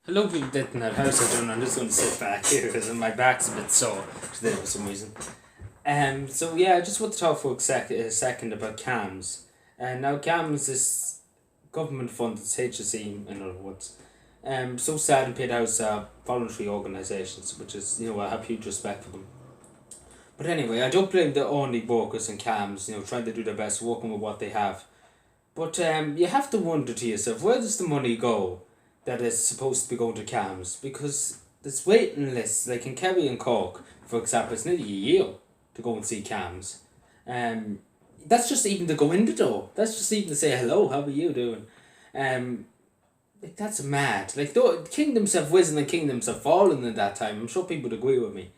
Hello, people that in that house I don't know. I'm just going to sit back here because my back's a bit sore today for some reason. So yeah, I just want to talk for a second about CAMHS. And now CAMHS is government funded, it's HSE in other words. So sad and paid house voluntary organisations, which is, I have huge respect for them. But anyway, I don't blame the only workers in CAMHS, trying to do their best, working with what they have. But you have to wonder to yourself, where does the money go that is supposed to be going to CAMHS? Because there's waiting lists, like in Kerry and Cork, for example, it's nearly a year to go and see CAMHS. That's just even to go in the door. That's just even to say hello, how are you doing? That's mad. Like, though kingdoms have risen and kingdoms have fallen in that time. I'm sure people would agree with me.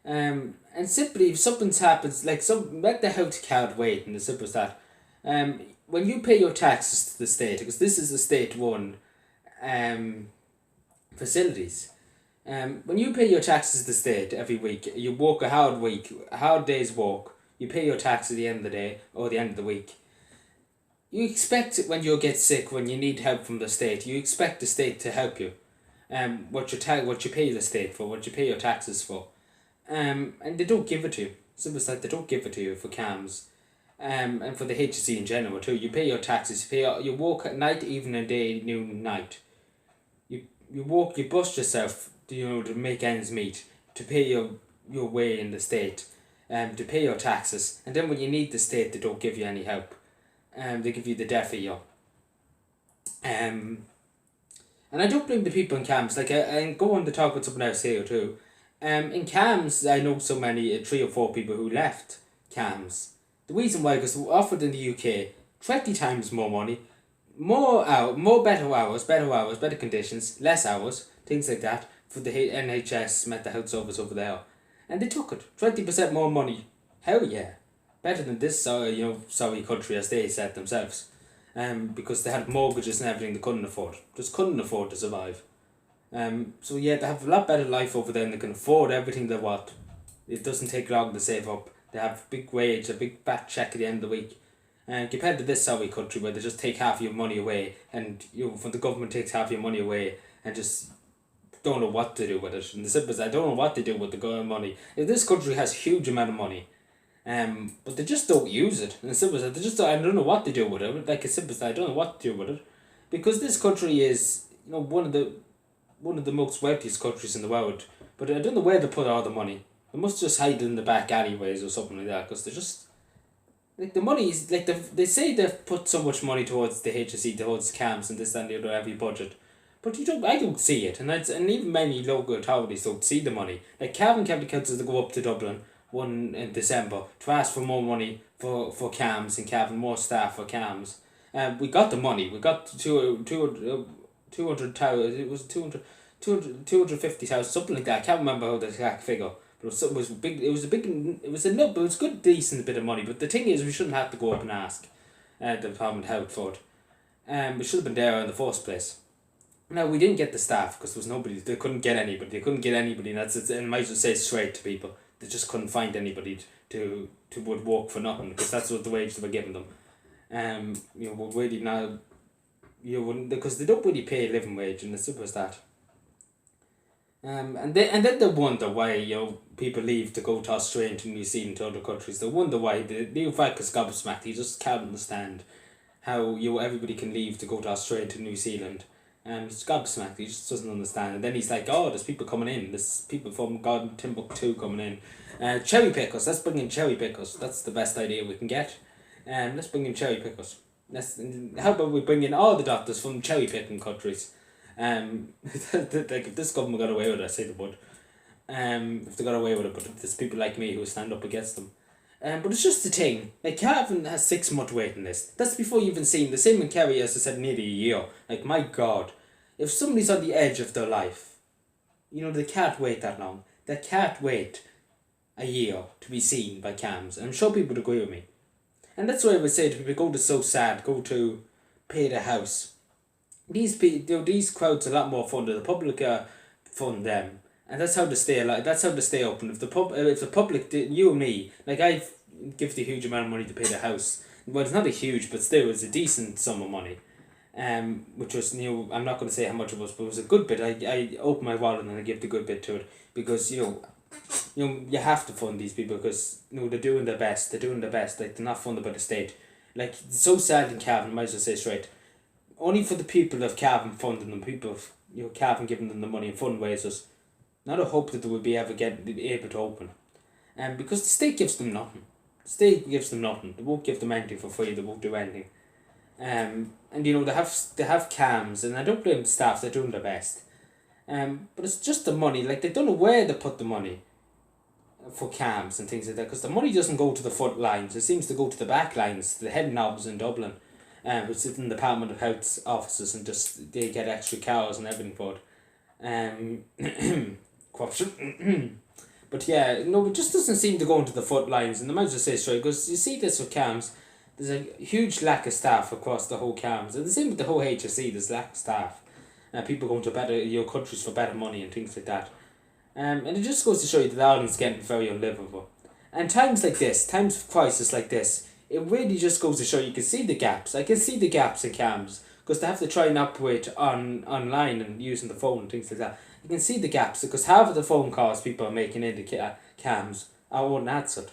And simply, if something's happens, like the health card waiting, as simple as that. When you pay your taxes to the state, because this is a state-run facilities, when you pay your taxes to the state every week, you work a hard day's work, you pay your tax at the end of the day or the end of the week. You expect when you get sick, when you need help from the state, you expect the state to help you. What you pay the state for, what you pay your taxes for, and they don't give it to you. Simple as that, they don't give it to you for CAMHS. And for the HSE in general too. You pay your taxes, you work at night, evening, day, noon, night. You bust yourself to make ends meet, to pay your way in the state, to pay your taxes, and then when you need the state, they don't give you any help. They give you the death of you. And I don't blame the people in CAMHS. Like I go on to talk with someone else here too. In CAMHS, I know so many 3 or 4 people who left CAMHS. The reason why, because we're offered in the UK 20 times more money, more better hours, better conditions, less hours, things like that, for the NHS mental health service over there. And they took it. 20% more money. Hell yeah. Better than this sorry country, as they said themselves. Because they had mortgages and everything they couldn't afford. Just couldn't afford to survive. So yeah, they have a lot better life over there and they can afford everything they want. It doesn't take long to save up. They have a big wage, a big fat check at the end of the week. And compared to this sorry country where they just take half your money away and when the government takes half your money away and just don't know what to do with it. And the simple as I don't know what to do with the government money. If this country has a huge amount of money, but they just don't use it. And the simple as I don't know what to do with it. Like as simple as I don't know what to do with it. Because this country is, one of the most wealthiest countries in the world. But I don't know where they put all the money. They must just hide it in the back alleyways or something like that, because they're just like the money is like they say they've put so much money towards the HSE, towards CAMHS and this and the other every budget, but I don't see it, and even many local authorities don't see the money. Like Cavan County Council to go up to Dublin one in December to ask for more money for CAMHS and Cavan, more staff for CAMHS. We got the money. We got 200,000. It was 250,000, something like that. I can't remember how the exact figure. It was big. It was a big. It was a but it was a good, decent bit of money. But the thing is, we shouldn't have to go up and ask, the Department of Health for it. We should have been there in the first place. Now we didn't get the staff because there was nobody. They couldn't get anybody. And that's it. And I might as well say straight to people. They just couldn't find anybody to would work for nothing because that's what the wage they were giving them. Would really now. Wouldn't, because they don't really pay a living wage, and it's simple as that. And then they wonder why people leave to go to Australia, to New Zealand, to other countries. They wonder why the new fact is gobsmacked. He just can't understand how everybody can leave to go to Australia, to New Zealand. He's gobsmacked. He just doesn't understand. And then he's like, oh, there's people coming in. There's people from God Timbuktu coming in. Cherry pickers. Let's bring in cherry pickers. That's the best idea we can get. Let's bring in cherry pickers. How about we bring in all the doctors from cherry picking countries? Like if this government got away with it, I say they would. If they got away with it, but there's people like me who stand up against them. But it's just the thing. Like Cavan has 6-month waiting list. That's before you even seen the same in Kerry, as I said, nearly a year. Like my God, if somebody's on the edge of their life, they can't wait that long. They can't wait a year to be seen by CAMHS. I'm sure people would agree with me. And that's why I would say to people, go to So Sad, go to Pay the House. These crowds are a lot more fun. The public fund them, and that's how they stay alive. That's how they stay open. If the public, you and me, like I give the huge amount of money to pay the house. Well, it's not a huge, but still, it's a decent sum of money. which was, I'm not going to say how much it was, but it was a good bit. I opened my wallet and I gave the good bit to it because, you have to fund these people because, they're doing their best. They're doing their best. Like, they're not funded by the state. Like, it's so sad in Cavan, might as well say straight. Only for the people of Cavan funding them, people of, Cavan giving them the money and fundraisers. Not a hope that they will be able to open. Because the state gives them nothing. The state gives them nothing. They won't give them anything for free. They won't do anything. And they have CAMHS, and I don't blame the staff. They're doing their best. But it's just the money. Like, they don't know where to put the money for CAMHS and things like that, because the money doesn't go to the front lines. It seems to go to the back lines, the head knobs in Dublin, who sit in the Department of Health's offices and just they get extra cows and everything for it. Corruption. But yeah, it just doesn't seem to go into the front lines, and I might just say straight, because you see this with CAMHS, there's a huge lack of staff across the whole CAMHS, and the same with the whole HSE, there's lack of staff. People going to better countries for better money and things like that. And it just goes to show you that Ireland's getting very unlivable. And times like this, times of crisis like this, it really just goes to show you can see the gaps. I can see the gaps in CAMHS, because they have to try and operate online and using the phone and things like that. You can see the gaps, because half of the phone calls people are making into CAMHS are unanswered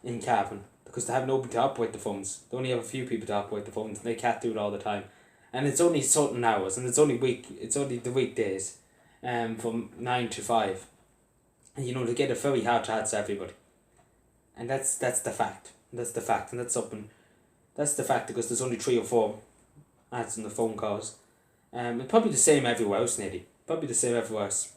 in Cavan, because they have nobody to operate the phones. They only have a few people to operate the phones, and they can't do it all the time. And it's only certain hours, and it's only the weekdays, from 9 to 5. And they get it very hard to answer everybody. And that's the fact. That's the fact, and that's the fact, because there's only 3 or 4 answering the phone calls. It's probably the same everywhere else, nearly. Probably the same everywhere else.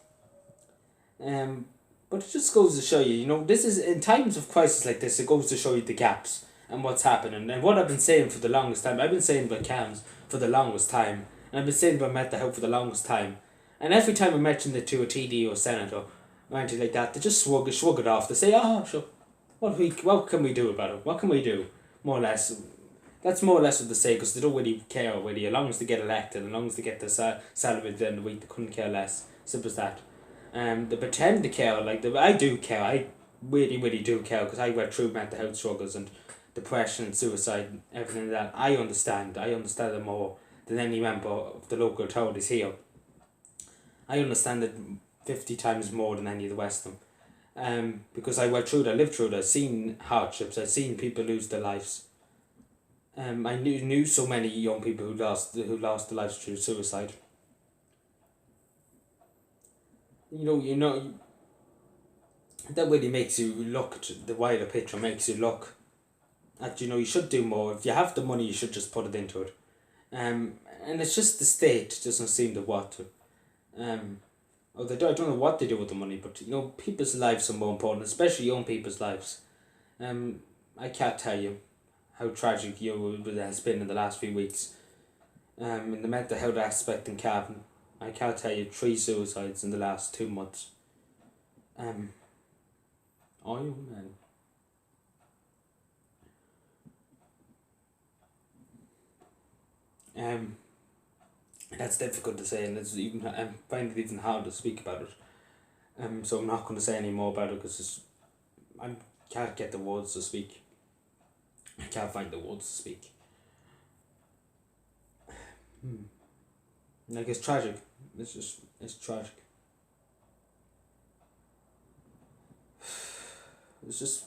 But it just goes to show you, this is, in times of crisis like this, it goes to show you the gaps and what's happening. And what I've been saying for the longest time, I've been saying about CAMHS for the longest time, and I've been saying about mental health for the longest time. And every time I mention it to a TD or a senator or anything like that, they just shrug it off. They say, "Oh, sure, what can we do about it? What can we do?" More or less. That's more or less what they say, because they don't really care really. As long as they get elected, as long as they get the salary at the end of the week, they couldn't care less. Simple as that. They pretend to care. I do care. I really, really do care, because I went through mental health struggles and depression and suicide and everything like that. I understand it more than any member of the local authorities here. I understand it 50 times more than any of the rest of them. Because I went through it, I lived through it, I've seen hardships, I've seen people lose their lives. I knew so many young people who lost their lives through suicide. That really makes you look at the wider picture, makes you look at, you should do more. If you have the money, you should just put it into it. And it's just the state doesn't seem to want to. I don't know what they do with the money, but people's lives are more important, especially young people's lives. I can't tell you how tragic it has been in the last few weeks. In the mental health aspect in Cavan, I can't tell you 3 suicides in the last 2 months. Oh man. That's difficult to say, and I find it even hard to speak about it. So I'm not going to say any more about it, because I can't get the words to speak. I can't find the words to speak. Like, it's tragic. It's tragic. It's just,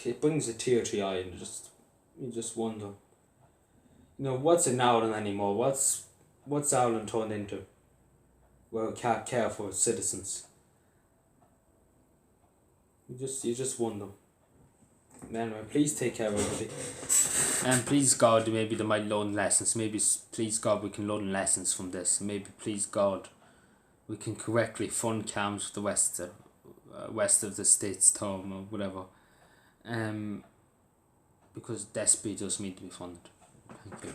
it brings a tear to your eye, and you just wonder, what's in Ireland anymore? What's Ireland turned into? Where we can't care for its citizens. You just wonder. Anyway, please take care, everybody. And please God, maybe they might learn lessons. Maybe, please God, we can learn lessons from this. Maybe, please God, we can correctly fund CAMHS for the west of the state's term or whatever. Because desperately does need to be funded. Thank you.